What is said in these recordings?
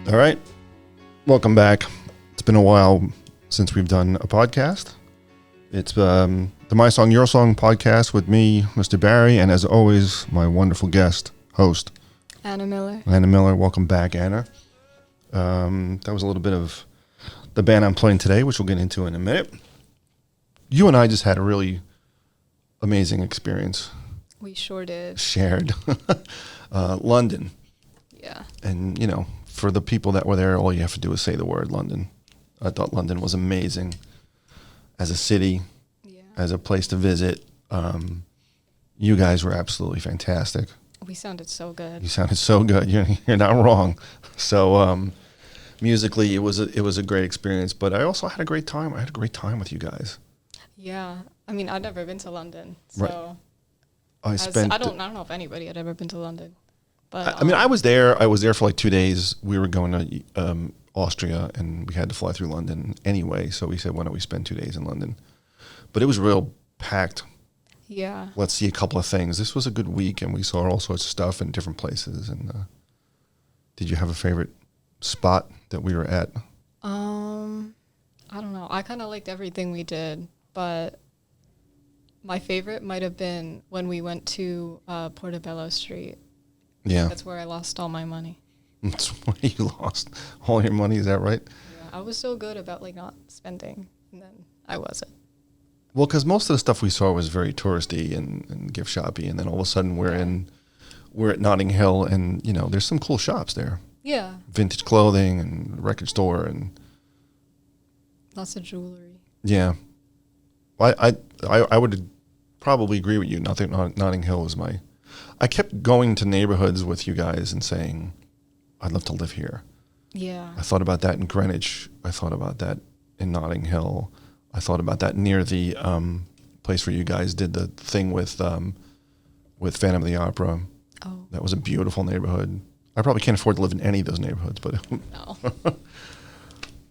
All right. Welcome back. It's been a while since we've done a podcast. It's the My Song, Your Song podcast with me, Mr. Barry, and as always, my wonderful guest, host, Anna Miller. Anna Miller. Welcome back, Anna. That was a little bit of the band I'm playing today, which we'll get into in a minute. You and I just had a really amazing experience. We sure did. Shared. London. Yeah. And, you know, for the people that were there, all you have to do is say the word London. I thought London was amazing as a city, as a place to visit. You guys were absolutely fantastic. We sounded so good. You sounded so good. You're not wrong. So musically, it was a great experience. But I also had a great time. I had a great time with you guys. Yeah. I mean, I'd never been to London, so right. I don't know if anybody had ever been to London. But I mean, I was there. I was there for like 2 days. We were going to Austria, and we had to fly through London anyway. So we said, why don't we spend 2 days in London? But it was real packed. Yeah. Let's see a couple of things. This was a good week, and we saw all sorts of stuff in different places. And did you have a favorite spot that we were at? I don't know. I kind of liked everything we did, but my favorite might have been when we went to Portobello Street. Yeah. That's where I lost all my money. That's where you lost all your money, is that right? Yeah, I was so good about like not spending, and then I wasn't. Well, because most of the stuff we saw was very touristy and gift shoppy, and then all of a sudden we're at Notting Hill, and you know there's some cool shops there. Yeah. Vintage clothing and record store and Lots of jewelry. Yeah, I would probably agree with you. Notting Hill was my. I kept going to neighborhoods with you guys and saying, I'd love to live here. Yeah. I thought about that in Greenwich. I thought about that in Notting Hill. I thought about that near the place where you guys did the thing with Phantom of the Opera. Oh. That was a beautiful neighborhood. I probably can't afford to live in any of those neighborhoods, but No.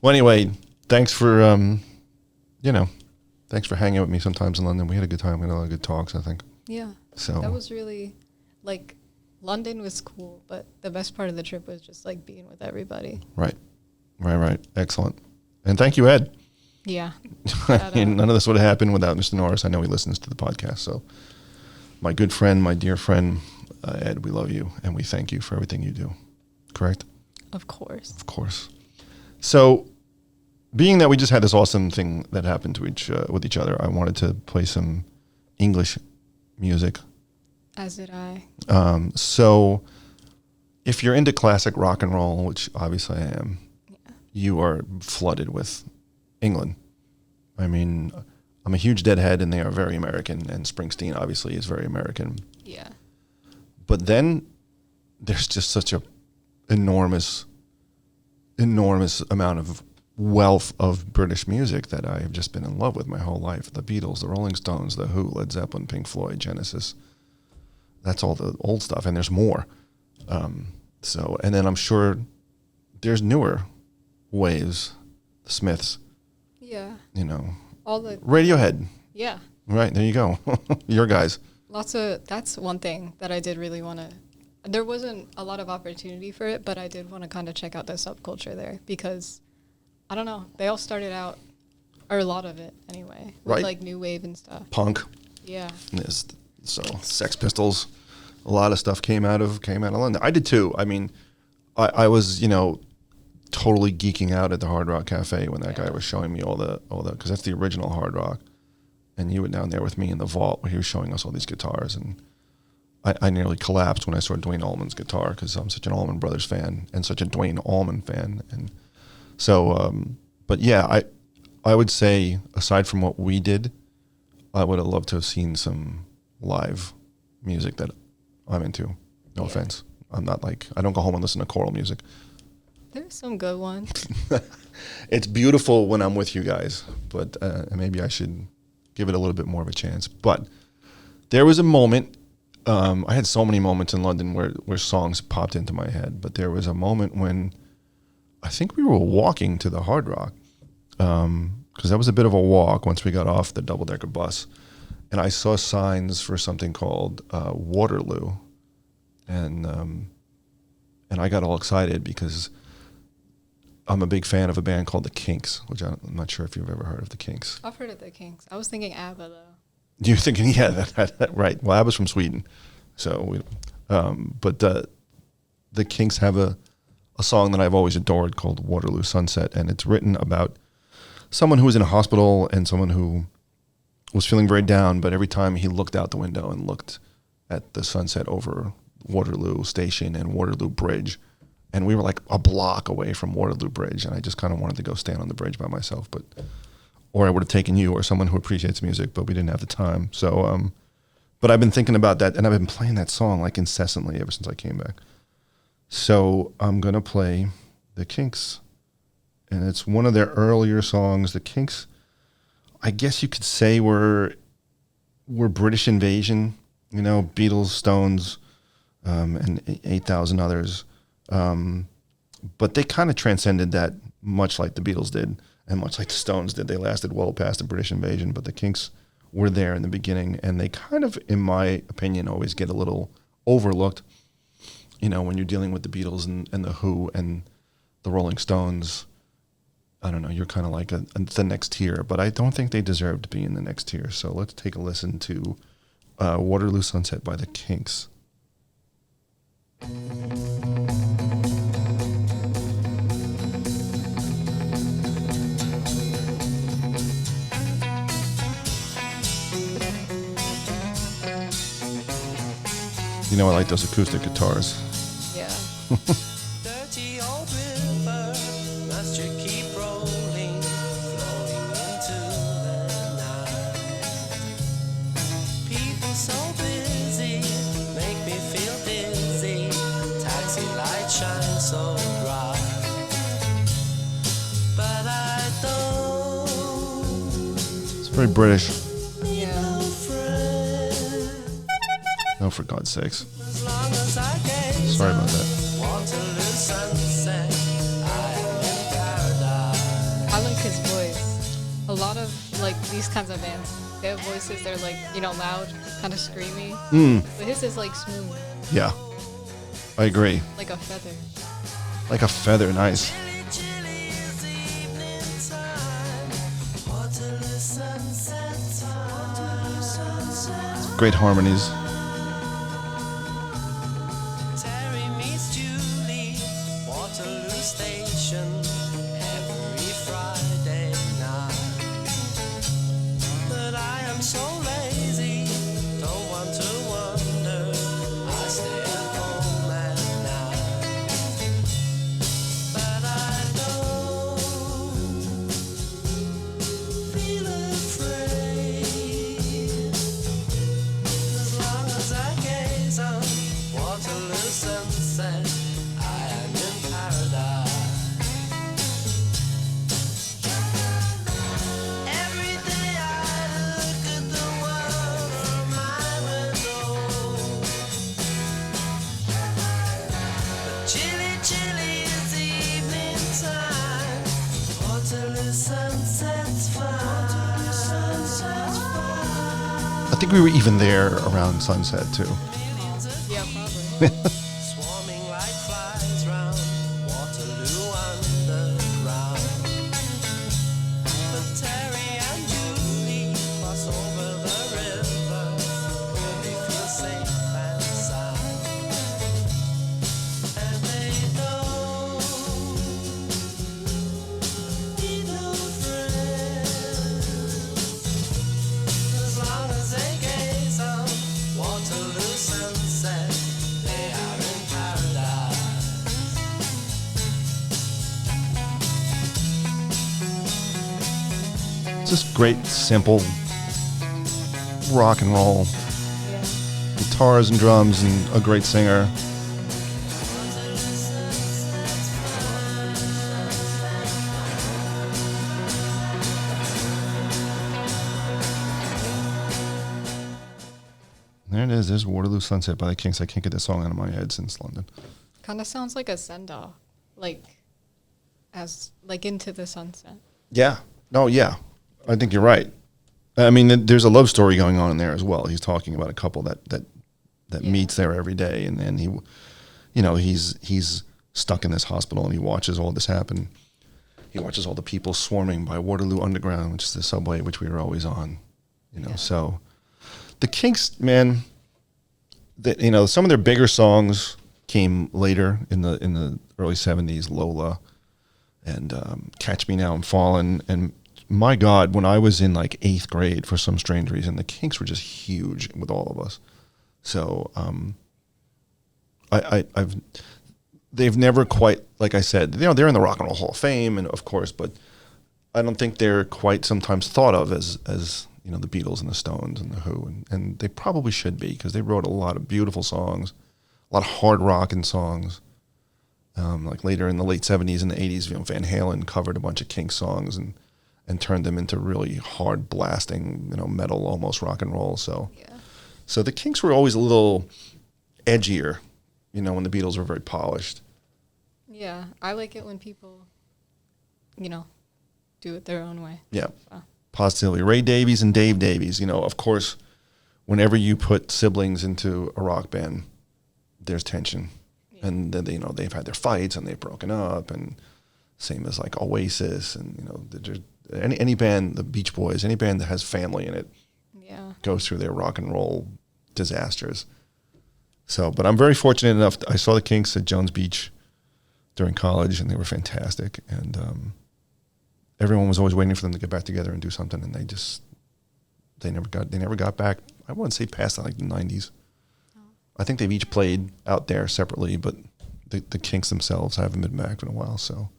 Well, anyway, thanks for thanks for hanging with me sometimes in London. We had a good time. We had a lot of good talks, I think. Yeah. So that was really, like, London was cool, but the best part of the trip was just, like, being with everybody. Right. Excellent. And thank you, Ed. Yeah. I mean, none of this would have happened without Mr. Norris. I know he listens to the podcast. So my good friend, my dear friend, Ed, we love you, and we thank you for everything you do. Correct? Of course. Of course. So being that we just had this awesome thing that happened to with each other, I wanted to play some English music. As did I. So if you're into classic rock and roll, which obviously I am, you are flooded with England. I mean, I'm a huge Deadhead, and they are very American, and Springsteen obviously is very American. Yeah. But then there's just such a enormous amount of wealth of British music that I have just been in love with my whole life. The Beatles, the Rolling Stones, the Who, Led Zeppelin, Pink Floyd, Genesis. That's all the old stuff, and there's more. And then I'm sure there's newer waves, the Smiths. Yeah. You know, all the Radiohead. Yeah. Right, there you go. Your guys. That's one thing that I did really want to. There wasn't a lot of opportunity for it, but I did want to kind of check out the subculture there because, I don't know, they all started out, or a lot of it anyway, with right. like new wave and stuff. Punk. Yeah. So Sex Pistols, a lot of stuff came out of London. I did too. I mean, I was totally geeking out at the Hard Rock Cafe when that guy was showing me all the because that's the original Hard Rock, and you were down there with me in the vault where he was showing us all these guitars, and I nearly collapsed when I saw Dwayne Allman's guitar because I'm such an Allman Brothers fan and such a Dwayne Allman fan, and so but yeah, I would say aside from what we did, I would have loved to have seen some live music that I'm into. No offense. I'm not like, I don't go home and listen to choral music. There's some good ones. It's beautiful when I'm with you guys, but maybe I should give it a little bit more of a chance. But there was a moment, I had so many moments in London where songs popped into my head, but there was a moment when I think we were walking to the Hard Rock, because that was a bit of a walk once we got off the double-decker bus. And I saw signs for something called Waterloo, and I got all excited because I'm a big fan of a band called the Kinks, which I'm not sure if you've ever heard of the Kinks. I've heard of the Kinks. I was thinking ABBA though. You're thinking, yeah, that right. Well, ABBA's from Sweden, so but the Kinks have a song that I've always adored called Waterloo Sunset, and it's written about someone who was in a hospital and someone who was feeling very down, but every time he looked out the window and looked at the sunset over Waterloo Station and Waterloo Bridge, and we were like a block away from Waterloo Bridge, and I just kind of wanted to go stand on the bridge by myself, or I would have taken you or someone who appreciates music, but we didn't have the time. So, but I've been thinking about that, and I've been playing that song like incessantly ever since I came back. So I'm going to play the Kinks, and it's one of their earlier songs. The Kinks, I guess you could say, were British Invasion, Beatles, Stones, and 8,000 others. But they kind of transcended that, much like the Beatles did, and much like the Stones did. They lasted well past the British Invasion, but the Kinks were there in the beginning, and they kind of, in my opinion, always get a little overlooked. When you're dealing with the Beatles and the Who and the Rolling Stones, I don't know, you're kind of like the next tier, but I don't think they deserve to be in the next tier. So let's take a listen to Waterloo Sunset by the Kinks. I like those acoustic guitars. Yeah. Dirty old river, must you keep rolling, flowing into the night. People so busy, make me feel dizzy. Taxi lights shine so bright, but I don't. It's very British. Yeah. Oh, for God's sakes. As long as I gaze Sorry about that. Waterloo sunset, I am in paradise. I like his voice. A lot of these kinds of bands, they have voices. They're loud, kind of screamy. But his is smooth, Yeah, I agree. like a feather. Like a feather, nice. Chilly, chilly is evening time. Waterloo sunset time. Great harmonies. Terry meets Julie, Waterloo Station, every Friday night. But I am so lazy, don't want to wander. I stay at home at night. But I don't feel afraid, as long as I gaze on Waterloo sunset, I am in paradise. Every day I look at the world from my window, but chilly, chilly is evening time. Waterloo sunset's fine. I think we were even there around sunset, too. Yeah, probably. Swarming like flies round Waterloo underground. But Terry and Julie cross over the river where they feel safe and sound. And they don't need no friends, as long as they gaze on Waterloo sunset, they are in paradise. It's just great, simple rock and roll. Yeah. Guitars and drums and a great singer. There it is. There's Waterloo Sunset by the Kinks. I can't get this song out of my head since London. Kind of sounds like a send-off, Into the Sunset. Yeah. No, yeah. I think you're right. I mean, there's a love story going on in there as well. He's talking about a couple that meets there every day, and then he's stuck in this hospital and he watches all this happen. he watches all the people swarming by Waterloo Underground, which is the subway which we were always on. So the Kinks, man, some of their bigger songs came later in the early 70s, Lola and Catch Me Now I'm Falling. And my God, when I was in like 8th grade, for some strange reason, the Kinks were just huge with all of us. So they've never quite, like I said, they're in the Rock and Roll Hall of Fame, and of course, but I don't think they're quite sometimes thought of as the Beatles and the Stones and the Who, and they probably should be, because they wrote a lot of beautiful songs, a lot of hard rocking songs. Like later in the late 70s and the 80s, Van Halen covered a bunch of Kinks songs and turned them into really hard blasting, metal, almost rock and roll. So the Kinks were always a little edgier, when the Beatles were very polished. Yeah, I like it when people, do it their own way. Yeah, So. positively. Ray Davies and Dave Davies, of course, whenever you put siblings into a rock band, there's tension. Yeah. And then, they've had their fights and they've broken up, and same as like Oasis and, any band, the Beach Boys, any band that has family in it goes through their rock and roll disasters. So, but I'm very fortunate enough. I saw the Kinks at Jones Beach during college, and they were fantastic. And everyone was always waiting for them to get back together and do something, and they never got back. I wouldn't say past like the 90s. Oh. I think they've each played out there separately, but the Kinks themselves haven't been back in a while. So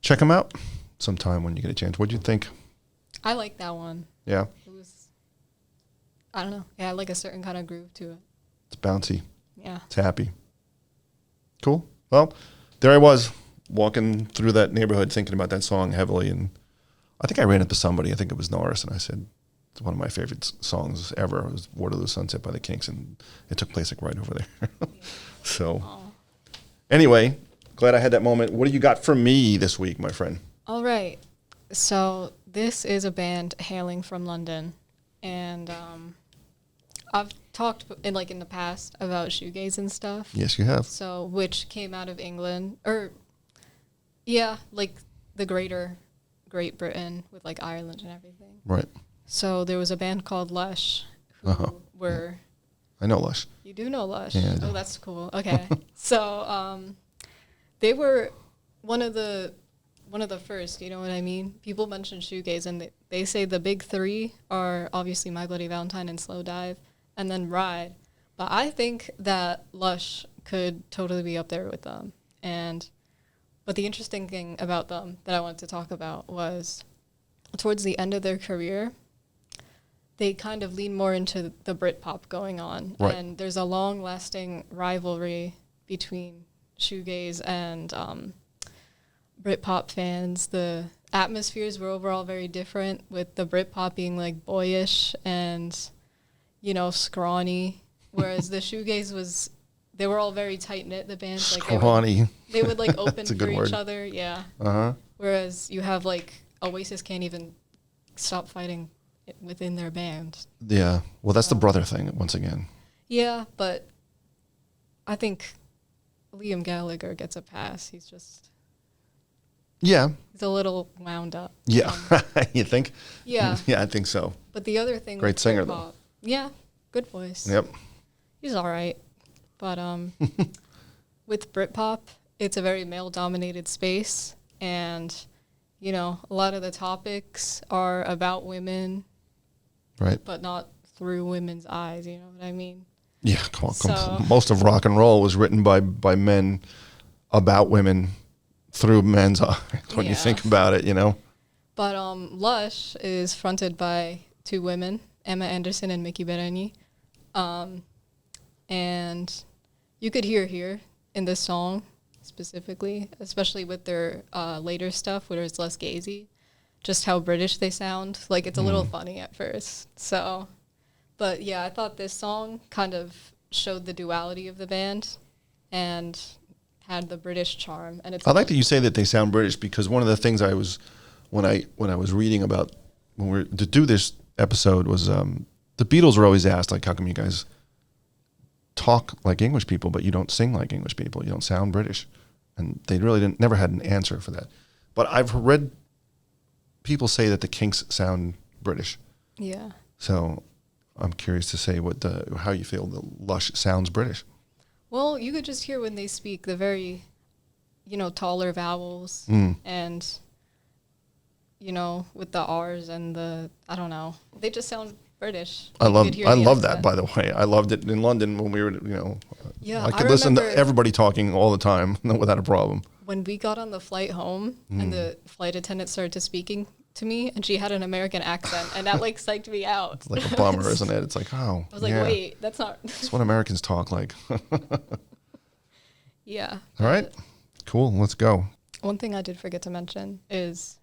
check them out sometime when you get a chance. What'd you think? I like that one. Yeah. It was, I don't know. Yeah, I like a certain kind of groove to it. It's bouncy. Yeah. It's happy. Cool. Well, there I was walking through that neighborhood thinking about that song heavily, and I think I ran into somebody. I think it was Norris, and I said, it's one of my favorite songs ever. It was Waterloo Sunset by the Kinks, and it took place like right over there. So, anyway, glad I had that moment. What do you got for me this week, my friend? All right. So this is a band hailing from London, and I've talked in the past about shoegaze and stuff. Yes, you have. So, which came out of England, the greater Great Britain with Ireland and everything. Right. So there was a band called Lush who were. I know Lush. You do know Lush. Yeah, I do. Oh, that's cool. Okay. So they were one of the first, you know what I mean? People mention shoegaze, and they say the big three are obviously My Bloody Valentine and Slow Dive, and then Ride. But I think that Lush could totally be up there with them. But the interesting thing about them that I wanted to talk about was towards the end of their career, they kind of lean more into the Britpop going on. Right. And there's a long-lasting rivalry between shoegaze and Britpop fans. The atmospheres were overall very different, with the Britpop being boyish and, scrawny, whereas the shoegaze they were all very tight-knit, the bands. Scrawny. They would open for word. each other, yeah. Uh-huh. Whereas you have Oasis can't even stop fighting within their band. Yeah. Well, that's the brother thing once again. Yeah, but I think Liam Gallagher gets a pass. He's just... Yeah. He's a little wound up. Yeah. You think? Yeah. Yeah, I think so. But the other thing... Great singer, Britpop, though. Yeah, good voice. Yep. He's all right. But with Britpop, it's a very male-dominated space, and, a lot of the topics are about women, right? But not through women's eyes, you know what I mean? Yeah, come on. Most of rock and roll was written by men about women through men's eyes when you think about it, But Lush is fronted by two women, Emma Anderson and Mickey Bereni. And you could hear here in this song specifically, especially with their later stuff where it's less gazy, just how British they sound. It's a little funny at first. So, but yeah, I thought this song kind of showed the duality of the band and had the British charm. And it's I like that you say that they sound British, because one of the things I was when I was reading about when we were to do this episode was the Beatles were always asked, how come you guys talk like English people, but you don't sing like English people? You don't sound British. And they really never had an answer for that. But I've read people say that the Kinks sound British. Yeah. So I'm curious to say how you feel the Lush sounds British. Well, you could just hear when they speak the very, taller vowels and, with the R's and I don't know. They just sound British. I love that, accent. by the way. I loved it in London when we were, Yeah, I could listen to everybody talking all the time without a problem. When we got on the flight home and the flight attendant started to speaking to me and she had an American accent and that like psyched me out. It's like a bummer, isn't it? It's like, oh, I was like, wait, that's not. That's what Americans talk like. Yeah. All right. Cool. Let's go. One thing I did forget to mention is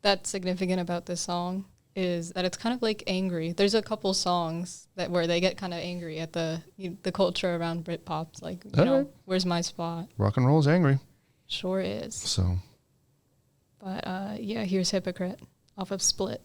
that's significant about this song is that it's kind of like angry. There's a couple songs where they get kind of angry at the culture around Britpop. Like, Right. Where's My Spot? Rock and roll is angry. Sure is. So. But yeah, here's Hypocrite off of Split.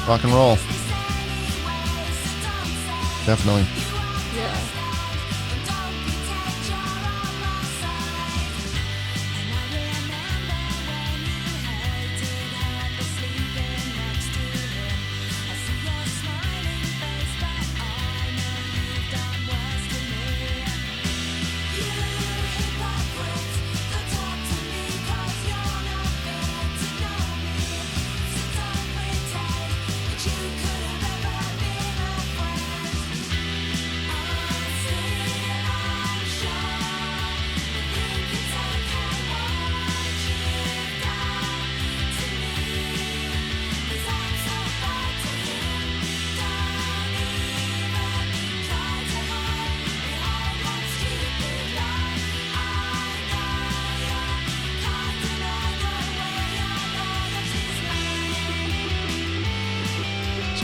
Rock and roll. Definitely. Yeah.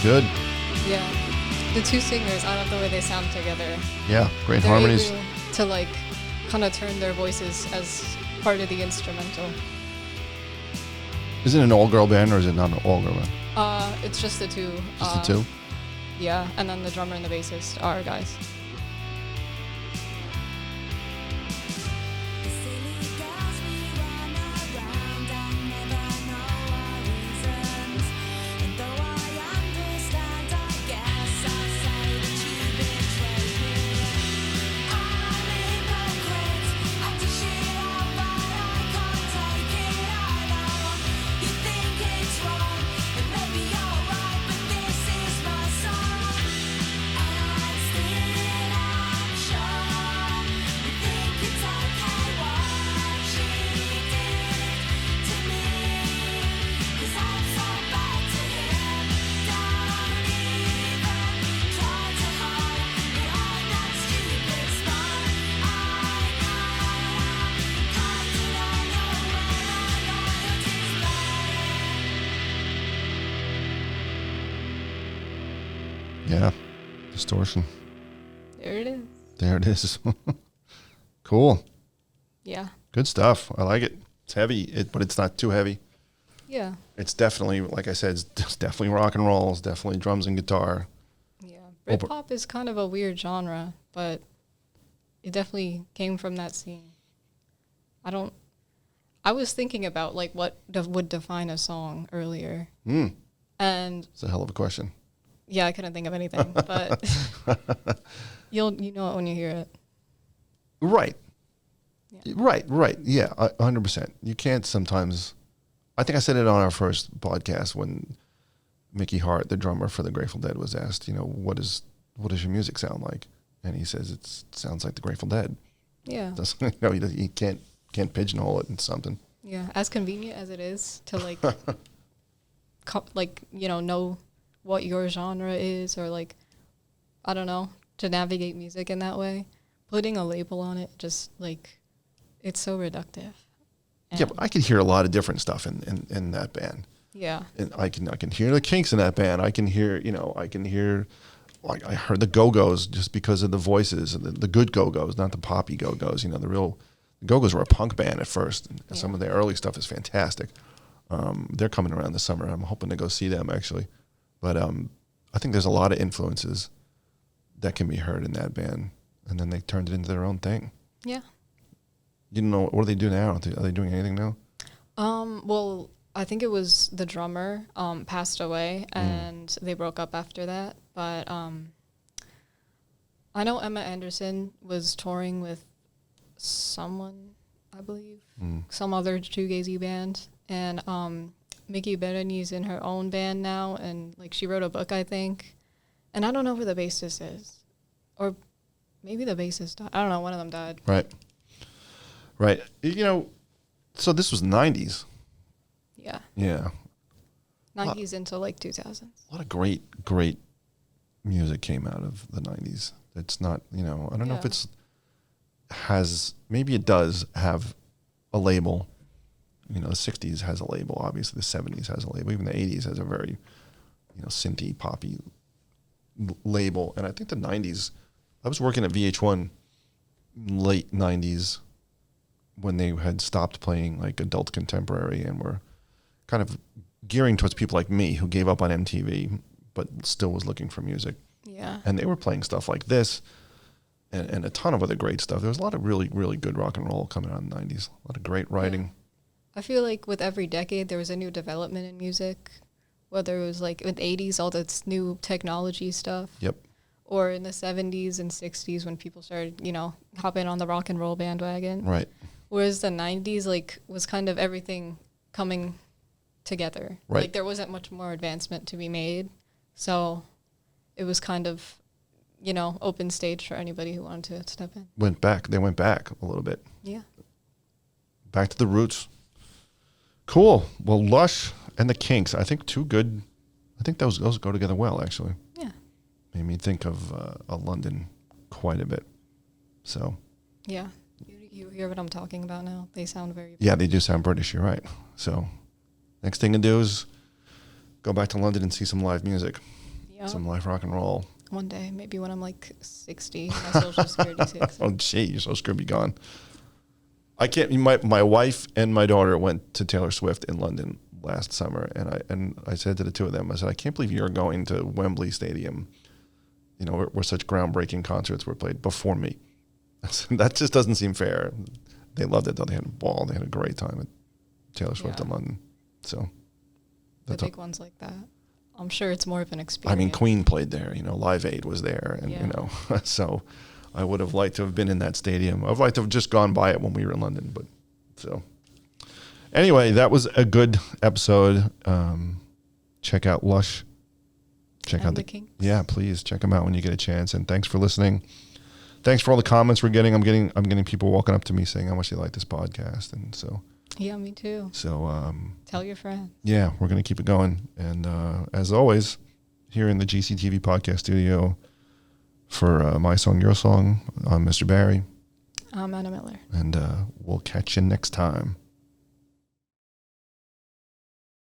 Good. Yeah. The two singers, I love the way they sound together. Yeah, great They're harmonies. able to like kind of turn their voices as part of the instrumental. Is it an all-girl band or is it not an all-girl band? It's just the two. Just the two? Yeah, and then the drummer and the bassist are guys. Yeah. Distortion. There it is. There it is. Cool. Yeah. Good stuff. I like it. It's heavy, but it's not too heavy. Yeah. It's definitely, like I said, it's definitely rock and roll. It's definitely drums and guitar. Yeah. Britpop is kind of a weird genre, but it definitely came from that scene. I was thinking about like what would define a song earlier. And It's a hell of a question. yeah, I couldn't think of anything, but you know it when you hear it. Right. Yeah. Right. Yeah, 100%. You can't sometimes. I think I said it on our first podcast when Mickey Hart, the drummer for the Grateful Dead, was asked, what does your music sound like? And he says it sounds like the Grateful Dead. Yeah. Doesn't, he can't pigeonhole it in something. Yeah. As convenient as it is to like, know what your genre is, or like, I don't know, to navigate music in that way, putting a label on it, just like, it's so reductive. Yeah, but I could hear a lot of different stuff in that band. Yeah. And I can hear the Kinks in that band. I can hear, like I heard the Go-Go's just because of the voices, the good Go-Go's, not the poppy Go-Go's. The Go-Go's were a punk band at first, and some of their early stuff is fantastic. They're coming around this summer. I'm hoping to go see them actually, but I think there's a lot of influences that can be heard in that band, and then they turned it into their own thing. Yeah. You know, what do they do now? Are they doing anything now? Well, I think it was the drummer passed away, and they broke up after that. But I know Emma Anderson was touring with someone, I believe, some other shoegazy band, and Mickey Bereni's in her own band now, and like she wrote a book, I think, and I don't know who the bassist is, or maybe the bassist died. I don't know. One of them died. Right. So this was 90s. Yeah. Yeah. 90s into like 2000s. A lot of great music came out of the 90s. It's not, I don't know if maybe it does have a label. The 60s has a label. Obviously, the 70s has a label. Even the 80s has a very, synthy, poppy label. And I think the 90s, I was working at VH1 late 90s when they had stopped playing like adult contemporary and were kind of gearing towards people like me who gave up on MTV but still was looking for music. Yeah. And they were playing stuff like this and a ton of other great stuff. There was a lot of really, really good rock and roll coming out in the 90s. A lot of great writing. Yeah. I feel like with every decade, there was a new development in music, whether it was like with 80s, all this new technology stuff. Yep. Or in the 70s and 60s when people started, hopping on the rock and roll bandwagon. Right. Whereas the 90s, like, was kind of everything coming together. Right. Like, there wasn't much more advancement to be made. So it was kind of, open stage for anybody who wanted to step in. They went back a little bit. Yeah. Back to the roots. Cool. Well, Lush and the Kinks, I think those go together well, actually. Yeah. Made me think of London quite a bit. So. Yeah. You hear what I'm talking about now? They sound very... Yeah, they do sound British, you're right. So next thing to do is go back to London and see some live music. Yep. Some live rock and roll. One day, maybe when I'm like 60, my social security takes. Oh, gee, your social security be gone. I can't. My wife and my daughter went to Taylor Swift in London last summer, and I said to the two of them, I said, I can't believe you're going to Wembley Stadium. Where such groundbreaking concerts were played before me. That just doesn't seem fair. They loved it though. They had a ball. They had a great time at Taylor Swift in London. So the big ones like that. I'm sure it's more of an experience. I mean, Queen played there. Live Aid was there, and so I would have liked to have been in that stadium. I'd like to have just gone by it when we were in London. But so anyway, that was a good episode. Check out Lush. Check out the Kinks. Yeah, please check them out when you get a chance. And thanks for listening. Thanks for all the comments we're getting. I'm getting people walking up to me saying how much they like this podcast, and so. Yeah, me too. So tell your friends. Yeah, we're gonna keep it going. And as always, here in the GCTV podcast studio, for My Song, Your Song, I'm Mr. Barry. I'm Anna Miller. And we'll catch you next time.